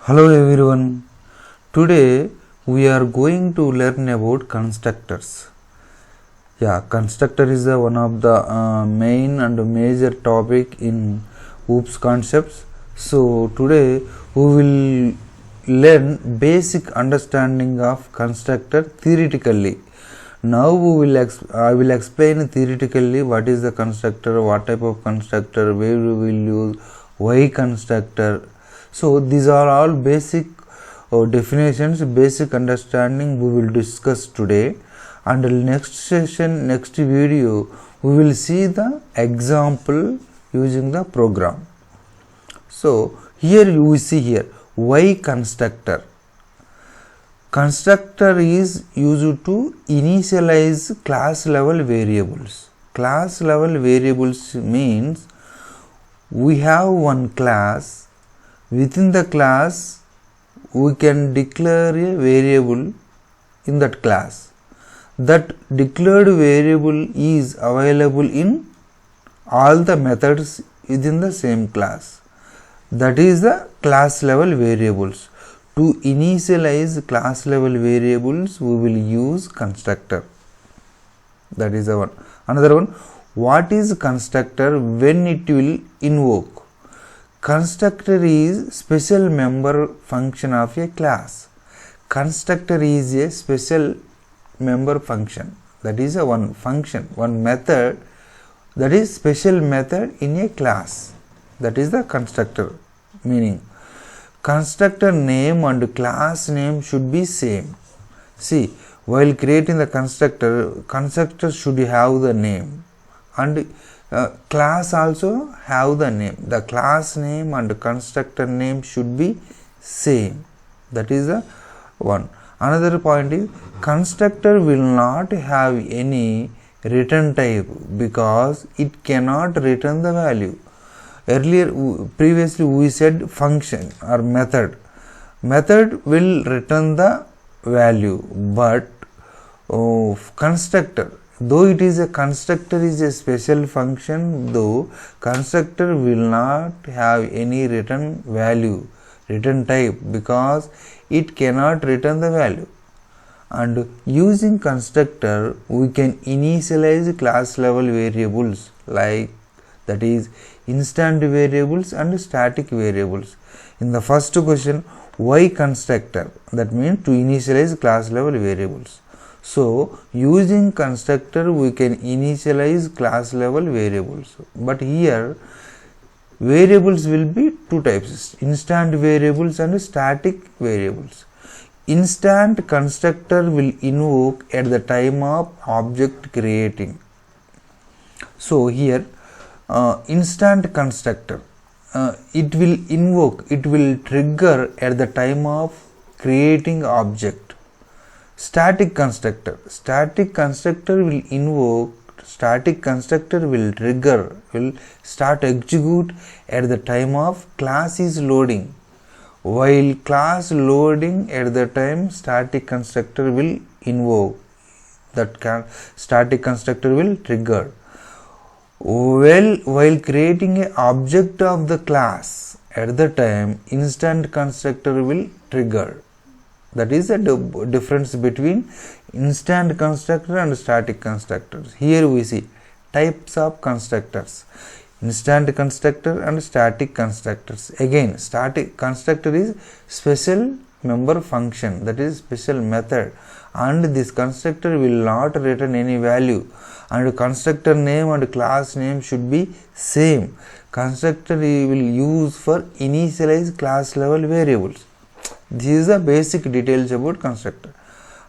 Hello everyone. Today we are going to learn about constructors. Constructor is one of the main and major topic in OOPS concepts. So today we will learn basic understanding of constructor theoretically. Now I will explain theoretically what is the constructor, what type of constructor, where we will use, why constructor. So these are all basic definitions, basic understanding we will discuss today, and next session, next video we will see the example using the program. So here you will see here why constructor. Constructor is used to initialize class level variables. Class level variables means we have one class. Within the class we can declare a variable in that class. That declared variable is available in all the methods within the same class. That is the class level variables. To initialize class level variables we will use constructor. That is the one. Another one, what is constructor, when it will invoke? Constructor is special member function of a class. Constructor is a special member function. That is a one function, one method, that is special method in a class. That is the constructor meaning. Constructor name and class name should be same. See, while creating the constructor should have the name, and class also have the name. The class name and constructor name should be same. That is the one. Another point is constructor will not have any return type because it cannot return the value. Previously we said function or method. Method will return the value, but constructor, though it is a constructor is a special function, though constructor will not have any return value, return type, because it cannot return the value. And using constructor we can initialize class level variables, like that is instant variables and static variables. In the first question, why constructor? That means to initialize class level variables. So using constructor we can initialize class level variables, but here variables will be two types, instant variables and static variables. Instant constructor will invoke at the time of object creating. So here instant constructor, it will invoke, it will trigger at the time of creating object. Static constructor will invoke, static constructor will trigger, will start execute at the time of class is loading. While class loading at the time, static constructor will invoke, that static constructor will trigger. While creating an object of the class, at the time instant constructor will trigger. That is the difference between instant constructor and static constructors. Here we see types of constructors, instant constructor and static constructors. Again, static constructor is special member function, that is special method, and this constructor will not return any value, and constructor name and class name should be same. Constructor we will use for initialize class level variables. This is the basic details about constructor.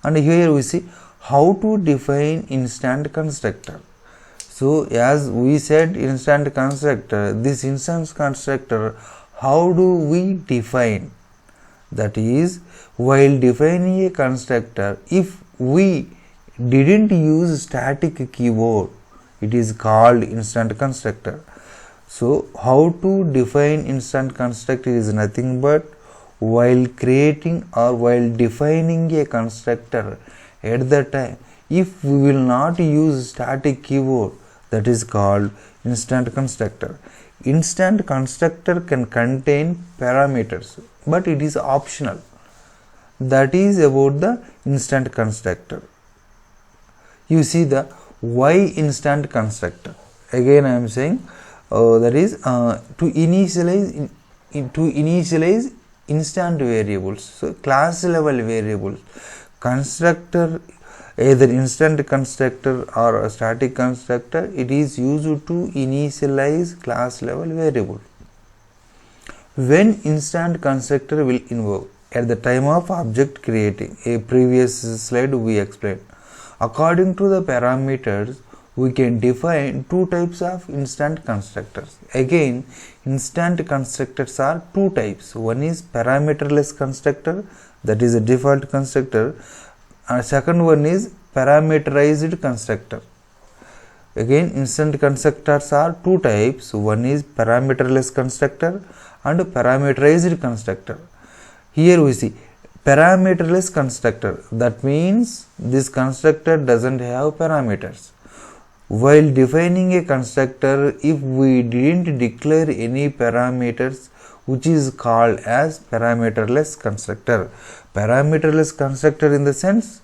And here we see how to define instant constructor. So as we said instant constructor, this instant constructor, how do we define? That is, while defining a constructor, if we didn't use static keyword, it is called instant constructor. So how to define instant constructor is nothing but while creating or while defining a constructor, at the time if we will not use static keyword, that is called instant constructor. Instant constructor can contain parameters. but it is optional. That is about the instant constructor. You see the why instant constructor. Again I am saying that is to initialize instant variables. So class level variables, constructor, either instant constructor or a static constructor, it is used to initialize class level variable. When instant constructor will invoke? At the time of object creating. A previous slide we explained. According to the parameters, we can define two types of instant constructors. Again, instant constructors are two types. One is parameterless constructor, that is a default constructor, and second one is parameterized constructor. Again, instant constructors are two types. One is parameterless constructor and parameterized constructor. Here we see parameterless constructor. That means this constructor doesn't have parameters. While defining a constructor, if we didn't declare any parameters, which is called as parameterless constructor. Parameterless constructor in the sense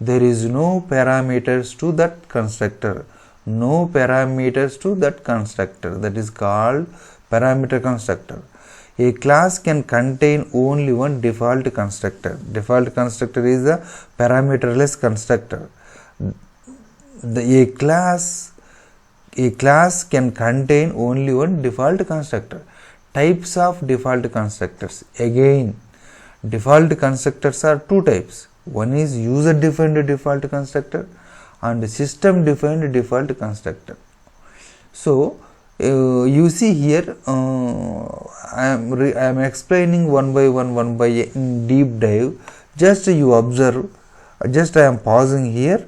there is no parameters to that constructor. No parameters to that constructor. That is called parameter constructor. A class can contain only one default constructor. Default constructor is a parameterless constructor. A class can contain only one default constructor. Types of default constructors. Again, default constructors are two types. One is user defined default constructor and system defined default constructor. So you see here I am explaining one by in deep dive. Just you observe, just I am pausing here.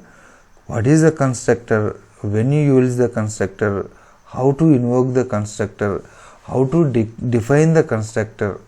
What is the constructor, when you use the constructor, how to invoke the constructor, how to define the constructor,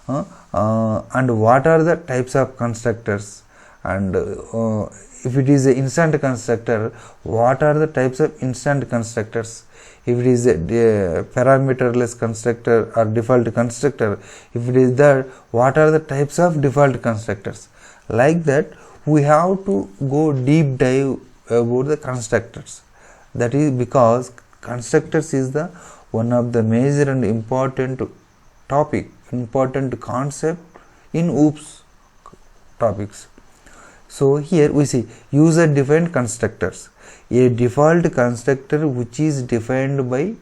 and what are the types of constructors, and if it is an instant constructor, what are the types of instant constructors. If it is a parameterless constructor or default constructor, if it is that, what are the types of default constructors. Like that, we have to go deep dive about the constructors. That is because constructors is the one of the major and important topic, important concept in OOPS topics. So here we see user defined constructors. A default constructor which is defined by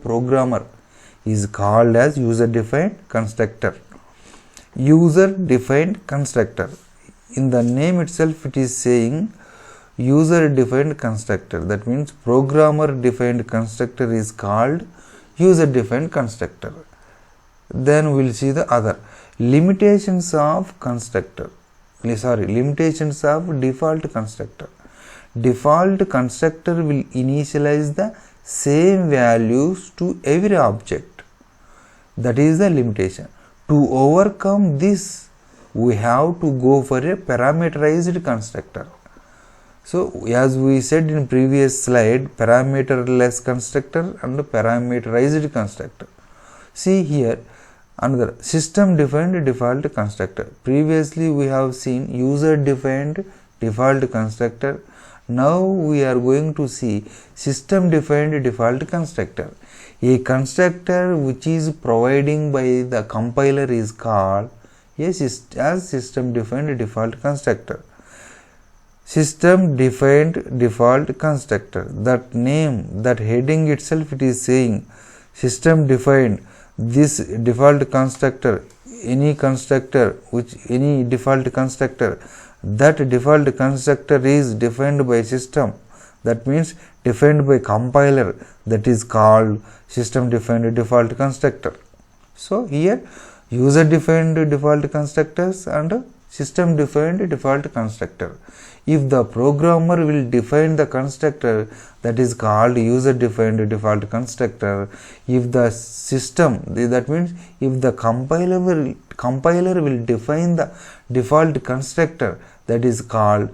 programmer is called as user defined constructor. User defined constructor. In the name itself it is saying user defined constructor. That means programmer defined constructor is called user defined constructor. Then we will see the other limitations of constructor. Limitations of default constructor. Default constructor will initialize the same values to every object. That is the limitation. To overcome this, we have to go for a parameterized constructor. So, as we said in previous slide, parameterless constructor and parameterized constructor. See here, another system defined default constructor. Previously we have seen user defined default constructor. Now we are going to see system defined default constructor. A constructor which is providing by the compiler is called as system defined default constructor. System defined default constructor. That name, that heading itself, it is saying system defined. This default constructor, any default constructor, that default constructor is defined by system. That means defined by compiler, that is called system defined default constructor. So here user defined default constructors and system defined default constructor. If the programmer will define the constructor, that is called user defined default constructor. If the system, that means if the compiler will define the default constructor, that is called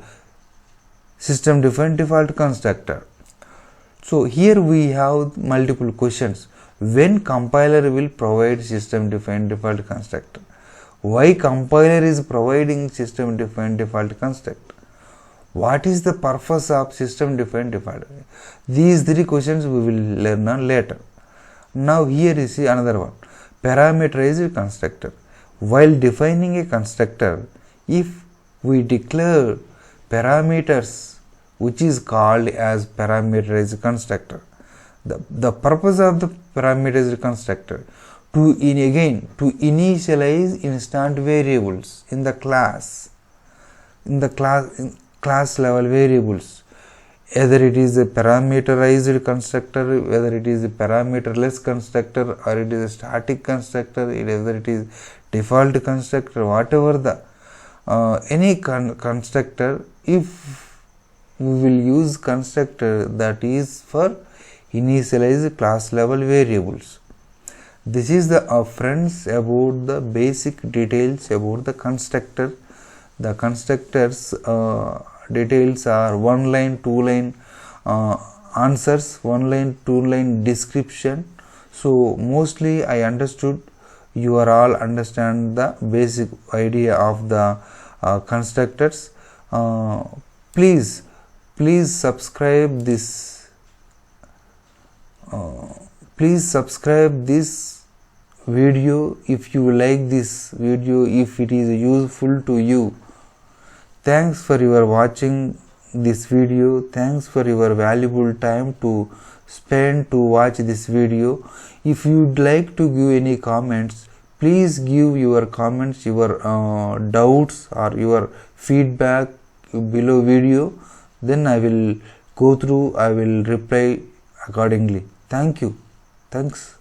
system defined default constructor. So here we have multiple questions. when compiler will provide system defined default constructor. Why compiler is providing system defined default constructor? What is the purpose of system defined default? These three questions we will learn on later. Now here is another one, parameterized constructor. While defining a constructor, if we declare parameters which is called as parameterized constructor. The purpose of the parameterized constructor to initialize instant variables in the class level variables, either it is a parameterized constructor, whether it is a parameterless constructor, or it is a static constructor, whether it is default constructor, whatever the any constructor, if we will use constructor that is for initialize class level variables. This is the friends about the basic details about the constructor. The constructors details are one line, two line answers, one line, two line description. So mostly I understood you are all understand the basic idea of the constructors. Please subscribe this. Please subscribe this video if you like this video, if it is useful to you. Thanks for your watching this video. Thanks for your valuable time to spend to watch this video. If you would like to give any comments, please give your comments, your doubts or your feedback below video. Then I will go through, I will reply accordingly. Thank you. Thanks.